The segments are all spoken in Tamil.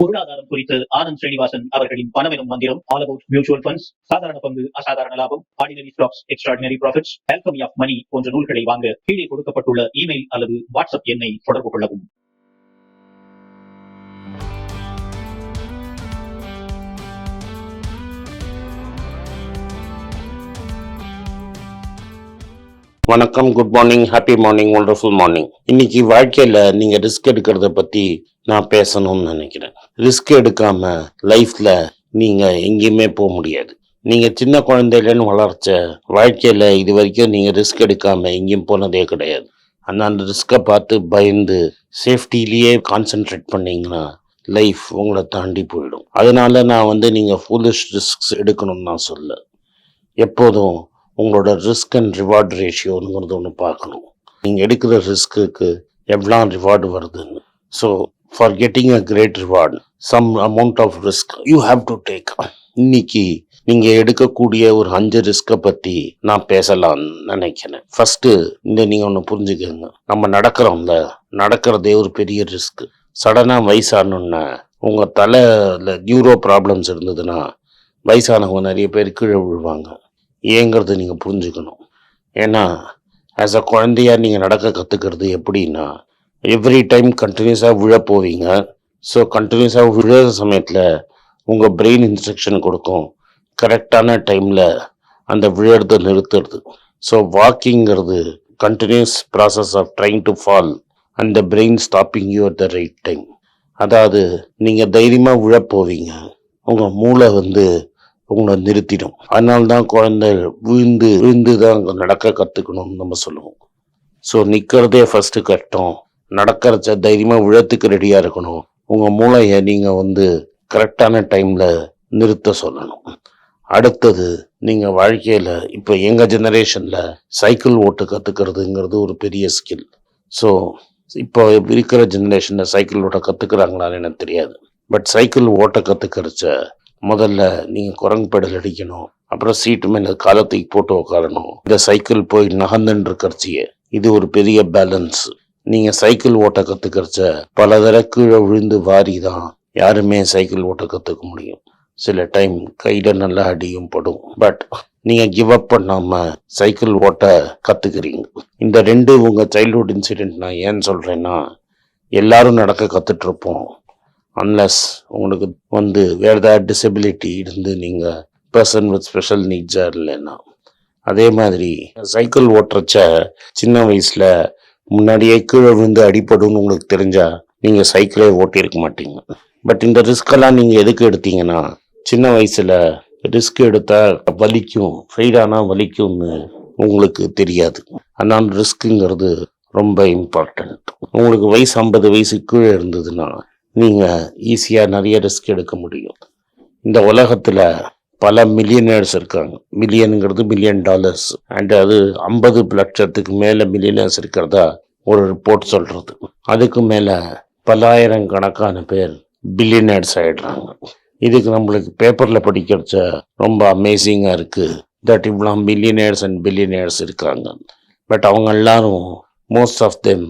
பொருளாதாரம் குறித்து ஆனந்த் ஸ்ரீனிவாசன் அவர்களின் பணம் எனும் மந்திரம், ஆல் அபவுட் மியூச்சுவல் ஃபண்ட்ஸ், சாதாரண பங்கு அசாதாரண லாபம், ordinary stocks extraordinary profits, alchemy of money போன்ற நூல்களை வாங்க கீழே கொடுக்கப்பட்டுள்ள இமெயில் அல்லது வாட்ஸ்அப் எண்ணை தொடர்பு கொள்ளவும். வணக்கம், good morning, happy morning, wonderful morning. இன்னைக்கு வாழ்க்கையில் நீங்கள் ரிஸ்க் எடுக்கிறத பற்றி நான் பேசணும்னு நினைக்கிறேன். ரிஸ்க் எடுக்காம லைஃப்பில் நீங்கள் எங்கேயுமே போக முடியாது. நீங்கள் சின்ன குழந்தையிலன்னு வளர்ச்ச வாழ்க்கையில் இது வரைக்கும் நீங்கள் ரிஸ்க் எடுக்காமல் எங்கேயும் போனதே கிடையாது. அந்த ரிஸ்க்கை பார்த்து பயந்து சேஃப்டிலேயே கான்சென்ட்ரேட் பண்ணிங்கன்னா லைஃப் உங்களை தாண்டி போயிடும். அதனால நான் நீங்கள் ஃபூலிஷ் ரிஸ்க்ஸ் எடுக்கணும்னு நான் சொல்ல. எப்போதும் உங்களோட ரிஸ்க் அண்ட் ரிவார்டு ரேஷியோங்கிறது ஒன்று பார்க்கணும். நீங்கள் எடுக்கிற ரிஸ்க்கு எவ்வளோ ரிவார்டு வருதுன்னு. So for getting a great reward some amount of risk you have to take. இன்னைக்கு நீங்கள் எடுக்கக்கூடிய ஒரு 5 ரிஸ்க்கை பற்றி நான் பேசலாம்னு நினைக்கிறேன். ஃபஸ்ட்டு நீங்கள் ஒன்று புரிஞ்சுக்கோங்க. நம்ம நடக்கிறதே ஒரு பெரிய ரிஸ்க். சடனாக வயசானோன்னா உங்கள் தலையில் நியூரோ ப்ராப்ளம்ஸ் இருந்ததுன்னா வயசானவங்க நிறைய பேர் கீழே விழுவாங்க. ஏங்கிறது நீங்கள் புரிஞ்சுக்கணும். ஏன்னா ஆஸ் அ குழந்தையாக நீங்கள் நடக்க கற்றுக்கிறது எப்படின்னா, எவ்ரி டைம் கண்டினியூஸாக விழ போவீங்க. ஸோ கண்டினியூஸாக விழுற சமயத்தில் உங்கள் பிரெயின் இன்ஸ்ட்ரக்ஷன் கொடுக்கும் கரெக்டான டைமில் அந்த விழுறதை நிறுத்துறது. ஸோ வாக்கிங்கிறது continuous process of trying to fall and the brain stopping you at the right time. அதாவது நீங்கள் தைரியமாக விழ போவீங்க, உங்கள் மூளை உங்களை நிறுத்திடும். அதனால்தான் குழந்தை விழுந்து தான் நடக்க கற்றுக்கணும்னு நம்ம சொல்லுவோம். ஸோ நிற்கிறதே ஃபஸ்ட்டு கஷ்டம். நடக்கிறச்ச தைரியமாக விழத்துக்கு ரெடியாக இருக்கணும். உங்கள் மூளையை நீங்கள் கரெக்டான டைமில் நிறுத்த சொல்லணும். அடுத்தது, நீங்கள் வாழ்க்கையில் இப்போ எங்கள் ஜெனரேஷனில் சைக்கிள் ஓட்ட கற்றுக்கிறதுங்கிறது ஒரு பெரிய ஸ்கில். ஸோ இப்போ இருக்கிற ஜெனரேஷனில் சைக்கிள் ஓட்ட கற்றுக்குறாங்களான்னு எனக்கு தெரியாது. பட் சைக்கிள் ஓட்ட கற்றுக்கிறச்ச முதல்ல நீங்கள் குரங்கு பெடல் அடிக்கணும். அப்புறம் சீட்டு மேலே காலத்துக்கு போட்டு உட்காரணும். இந்த சைக்கிள் போய் நகர்ந்துன்னு இருக்கிறச்சியே, இது ஒரு பெரிய பேலன்ஸ். நீங்கள் சைக்கிள் ஓட்ட கற்றுக்கிறச்ச பல தடவை கீழே விழுந்து வாரி தான் யாருமே சைக்கிள் ஓட்ட கற்றுக்க முடியும். சில டைம் கையில் நல்லா அடியும் படும். பட் நீங்கள் கிவ் அப் பண்ணாமல் சைக்கிள் ஓட்ட கற்றுக்கிறீங்க. இந்த 2 உங்கள் சைல்ட்ஹுட் இன்சிடென்ட் நான் ஏன்னு சொல்கிறேன்னா, எல்லாரும் நடக்க கற்றுட்ருப்போம். அன்லஸ் உங்களுக்கு வேறு ஏதாவது டிசபிலிட்டி இருந்து நீங்கள் பர்சன் வித் ஸ்பெஷல் நீட்ஸாக இல்லைன்னா. அதே மாதிரி சைக்கிள் ஓட்டுறச்ச சின்ன வயசில் முன்னாடியே கீழே விழுந்து அடிப்படும்னு உங்களுக்கு தெரிஞ்சால் நீங்கள் சைக்கிளே ஓட்டியிருக்க மாட்டீங்க. பட் இந்த ரிஸ்கெல்லாம் நீங்கள் எதுக்கு எடுத்தீங்கன்னா, சின்ன வயசில் ரிஸ்க் எடுத்தால் வலிக்கும், ஃபெயிலானால் வலிக்கும்னு உங்களுக்கு தெரியாது. அதனால் ரிஸ்க்குங்கிறது ரொம்ப இம்பார்ட்டண்ட். உங்களுக்கு வயசு 50 வயசுக்கு கீழே இருந்ததுன்னா நீங்கள் ஈஸியாக நிறைய ரிஸ்க் எடுக்க முடியும். இந்த உலகத்தில் பல மில்லியனர்ஸ் இருக்காங்க. மில்லியனுங்கிறது $1 மில்லியன். அண்ட் அது 50 லட்சத்துக்கு மேலே மில்லியனர்ஸ் இருக்கிறதா ஒரு ரிப்போர்ட் சொல்கிறது. அதுக்கு மேலே பல்லாயிரக்கணக்கான பேர் பில்லியனர்ஸ் ஆகிடுறாங்க. இதுக்கு நம்மளுக்கு பேப்பரில் படிக்கிறச்ச ரொம்ப அமேசிங்காக இருக்குது. தட் இவ்வளோ மில்லியனர்ஸ் அண்ட் பில்லியனர்ஸ் இருக்காங்க. பட் அவங்க எல்லாரும் மோஸ்ட் ஆஃப் தெம்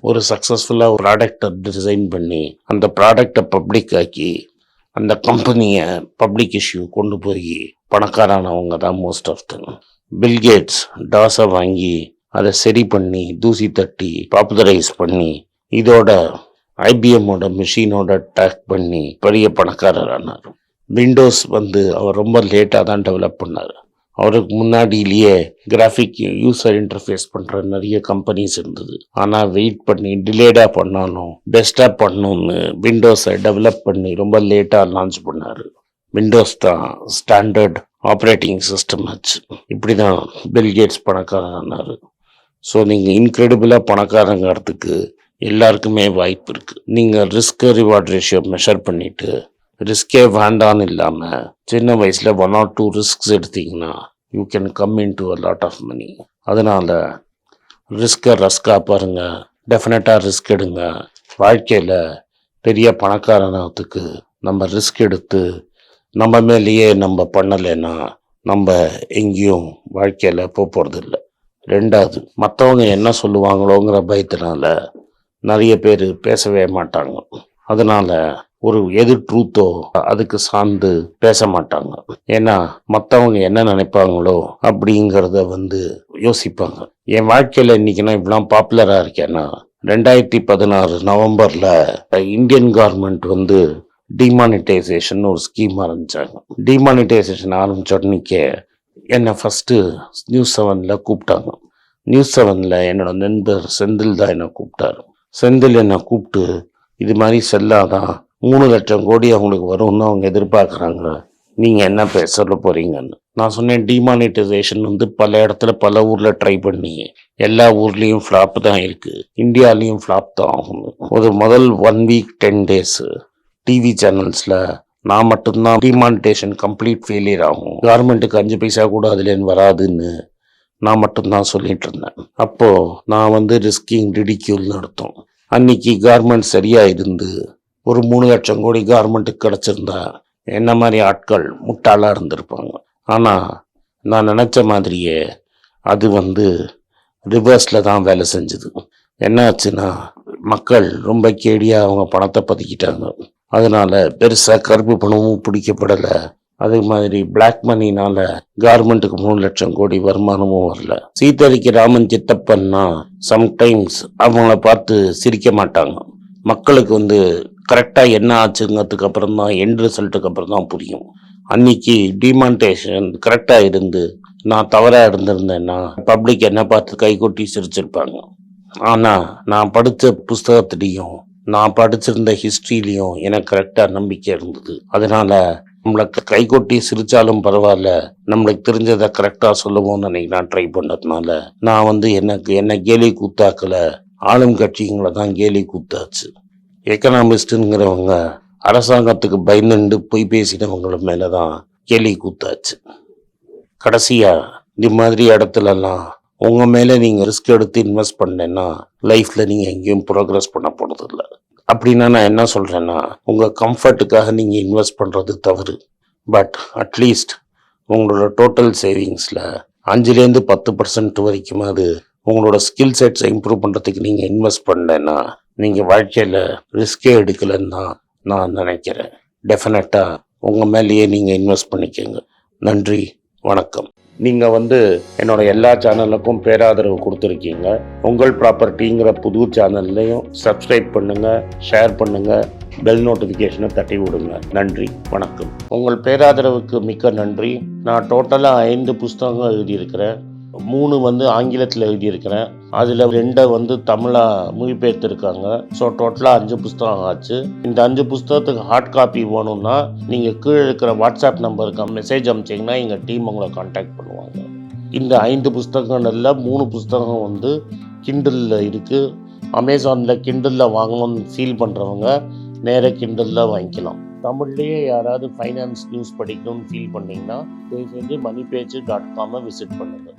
ஒரு சக்ஸஸ்ஃபுல்லாக ஒரு ப்ராடக்டை டிசைன் பண்ணி அந்த ப்ராடக்டை பப்ளிக் ஆக்கி அந்த கம்பெனியை பப்ளிக் இஷ்யூ கொண்டு போய் பணக்காரானவங்க தான் மோஸ்ட் ஆஃப் தெம். பில்கேட்ஸ் டாஸை வாங்கி அதை சரி பண்ணி தூசி தட்டி பாப்புலரைஸ் பண்ணி இதோட ஐபிஎம்மோட மிஷினோட டேக் பண்ணி பெரிய பணக்காரரானார். விண்டோஸ் அவர் ரொம்ப லேட்டாக தான் டெவலப் பண்ணார். அவருக்கு முன்னாடியிலேயே கிராஃபிக் யூசர் இன்டர்ஃபேஸ் பண்ணுற நிறைய கம்பெனிஸ் இருந்தது. ஆனால் வெயிட் பண்ணி டிலேடாக பண்ணாலும் பெஸ்ட்டாக பண்ணணும்னு விண்டோஸை டெவலப் பண்ணி ரொம்ப லேட்டாக லான்ச் பண்ணார். விண்டோஸ் தான் ஸ்டாண்டர்ட் ஆப்ரேட்டிங் சிஸ்டம் ஆச்சு. இப்படி தான் பில்கேட்ஸ் பணக்காரனார். ஸோ நீங்கள் இன்க்ரெடிபிளாக பணக்காரங்கிறதுக்கு எல்லாருக்குமே வாய்ப்பு இருக்குது. நீங்கள் ரிஸ்க் ரிவார்ட் ரேஷியோ மெஷர் பண்ணிவிட்டு ரிஸ்கே வேண்டான்னு இல்லாமல் சின்ன வயசில் 1 or 2 ரிஸ்க்ஸ் எடுத்தீங்கன்னா you can come in to a lot of money. அதனால் ரிஸ்காக பாருங்கள். டெஃபினட்டாக ரிஸ்க் எடுங்க. வாழ்க்கையில் பெரிய பணக்காரனத்துக்கு நம்ம ரிஸ்க் எடுத்து நம்ம மேலேயே நம்ம பண்ணலைன்னா நம்ம எங்கேயும் வாழ்க்கையில் போகிறதில்ல. 2வது, மற்றவங்க என்ன சொல்லுவாங்களோங்கிற பயத்தினால நிறைய பேர் பேசவே மாட்டாங்க. அதனால ஒரு எது ட்ரூத்தோ அதுக்கு சார்ந்து பேச மாட்டாங்க. ஏன்னா மற்றவங்க என்ன நினைப்பாங்களோ அப்படிங்கிறத யோசிப்பாங்க. என் வாழ்க்கையில் இன்னைக்கு நான் இப்படிலாம் பாப்புலராக இருக்கேன்னா 2016 நவம்பர்ல இந்தியன் கவர்மெண்ட் டிமானிட்டைசேஷன் ஒரு ஸ்கீம் ஆரம்பிச்சாங்க. டிமானிட்டைசேஷன் ஆரம்பிச்ச உடனே என்னை ஃபர்ஸ்ட் நியூஸ் 7ல கூப்பிட்டாங்க. நியூஸ் 7ல என்னோட நண்பர் செந்தில் தான் என்னை கூப்பிட்டாரு. செந்தில் என்னை கூப்பிட்டு இது மாதிரி செல்லாதான் 3 லட்சம் கோடி அவங்களுக்கு வரும்னு அவங்க எதிர்பார்க்குறாங்க, நீங்கள் என்ன சொல்ல போறீங்கன்னு. நான் சொன்னேன், டிமானிட்டைசேஷன் பல இடத்துல பல ஊரில் ட்ரை பண்ணி எல்லா ஊர்லேயும் ஃப்ளாப் தான் இருக்கு, இந்தியாலேயும் ஃப்ளாப் தான் ஆகும். ஒரு முதல் 1 வீக் 10 days டிவி சேனல்ஸில் நான் மட்டும்தான் டிமானிட்டேஷன் கம்ப்ளீட் ஃபெயிலியர் ஆகும், கவர்மெண்ட்டுக்கு 5 பைசா கூட அதுலேருந்து வராதுன்னு நான் மட்டும்தான் சொல்லிட்டு இருந்தேன். அப்போது நான் ரிஸ்கிங் ரிடிக்யூல் நடத்தும். அன்னைக்கு கவர்மெண்ட் சரியாக இருந்து ஒரு 3 லட்சம் கோடி கவர்மெண்ட்டுக்கு கிடச்சிருந்தா என்ன மாதிரி ஆட்கள் முட்டாளாக இருந்திருப்பாங்க. ஆனால் நான் நினச்ச மாதிரியே அது ரிவர்ஸில் தான் வேலை செஞ்சுது. என்ன ஆச்சுன்னா, மக்கள் ரொம்ப கேடியாக அவங்க பணத்தை பதுக்கிட்டாங்க. அதனால பெருசாக கருப்பு பணமும் பிடிக்கப்படலை. அதே மாதிரி பிளாக் மணினால கவர்மெண்ட்டுக்கு 3 லட்சம் கோடி வருமானமும் வரல. சீத்தடிக்கு ராமன் சித்தப்பன்னா சம்டைம்ஸ் அவங்கள பார்த்து சிரிக்க மாட்டாங்க. மக்களுக்கு கரெக்டாக என்ன ஆச்சுங்கிறதுக்கு அப்புறம் தான், எண்ட் ரிசல்ட்டுக்கு அப்புறம் தான் புரியும். அன்னைக்கு டிமானிட்டேஷன் கரெக்டாக இருந்து நான் தவறாக இருந்திருந்தேன்னா பப்ளிக் என்ன பார்த்து கைகொட்டி சிரிச்சிருப்பாங்க. ஆனால் நான் படித்த புஸ்தகத்துலேயும் நான் படிச்சிருந்த ஹிஸ்ட்ரியிலையும் எனக்கு கரெக்டாக நம்பிக்கை இருந்தது. அதனால நம்மளுக்கு கைகொட்டி சிரிச்சாலும் பரவாயில்ல, நம்மளுக்கு தெரிஞ்சதை கரெக்டாக சொல்லுவோம்னு அன்னைக்கு நான் ட்ரை பண்ணதுனால நான் என்ன கேலி கூத்தாக்கல, ஆளும் கட்சிங்களை தான் கேலி கூத்தாச்சு. எக்கனாமிஸ்ட்டுங்கிறவங்க அரசாங்கத்துக்கு பயந்துண்டு பொய் பேசினவங்கள மேலே தான் கேலி கூத்தாச்சு. கடைசியாக இந்த மாதிரி இடத்துலலாம் உங்கள் மேலே நீங்கள் ரிஸ்க் எடுத்து இன்வெஸ்ட் பண்ணேன்னா லைஃப்பில் நீங்கள் எங்கேயும் ப்ரோக்ரஸ் பண்ண போகிறதில்ல. அப்படின்னா நான் என்ன சொல்கிறேன்னா, உங்கள் கம்ஃபர்ட்டுக்காக நீங்கள் இன்வெஸ்ட் பண்ணுறது தவறு. பட் அட்லீஸ்ட் உங்களோட டோட்டல் சேவிங்ஸில் 5-10% வரைக்கும் அது உங்களோட ஸ்கில் செட்ஸை இம்ப்ரூவ் பண்ணுறதுக்கு நீங்கள் இன்வெஸ்ட் பண்ணேன்னா நீங்கள் வாழ்க்கையில் ரிஸ்கே எடுக்கலைன்னு தான் நான் நினைக்கிறேன். டெஃபினட்டாக உங்கள் மேலேயே நீங்கள் இன்வெஸ்ட் பண்ணிக்கோங்க. நன்றி, வணக்கம். நீங்கள் என்னோட எல்லா சேனலுக்கும் பேராதரவு கொடுத்துருக்கீங்க. உங்கள் ப்ராப்பர்ட்டிங்கிற புது சேனல்லையும் சப்ஸ்கிரைப் பண்ணுங்கள், ஷேர் பண்ணுங்கள், பெல் நோட்டிஃபிகேஷனை தட்டி விடுங்க. நன்றி, வணக்கம். உங்கள் பேராதரவுக்கு மிக்க நன்றி. நான் டோட்டலாக 5 புஸ்தகங்கள் எழுதியிருக்கிறேன். 3 ஆங்கிலத்தில் எழுதியிருக்கிறேன். அதில் 2 தமிழாக மொழிபெயர்த்துருக்காங்க. ஸோ டோட்டலாக 5 புஸ்தகம் ஆச்சு. இந்த 5 புஸ்தகத்துக்கு ஹார்ட் காப்பி வேணும்னா நீங்கள் கீழே இருக்கிற வாட்ஸ்அப் நம்பருக்கு மெசேஜ் அனுப்பிச்சிங்கன்னா எங்கள் டீம் உங்களை கான்டாக்ட் பண்ணுவாங்க. இந்த 5 புஸ்தகங்கள்ல 3 புஸ்தகம் கிண்டலில் இருக்குது. அமேசானில் கிண்டலில் வாங்கணும்னு ஃபீல் பண்ணுறவங்க நேராக கிண்டலில் வாங்கிக்கலாம். தமிழ்லேயே யாராவது ஃபைனான்ஸ் நியூஸ் படிக்கணும்னு ஃபீல் பண்ணிங்கன்னா தயவுசெஞ்சு moneypage.com விசிட் பண்ணுங்கள்.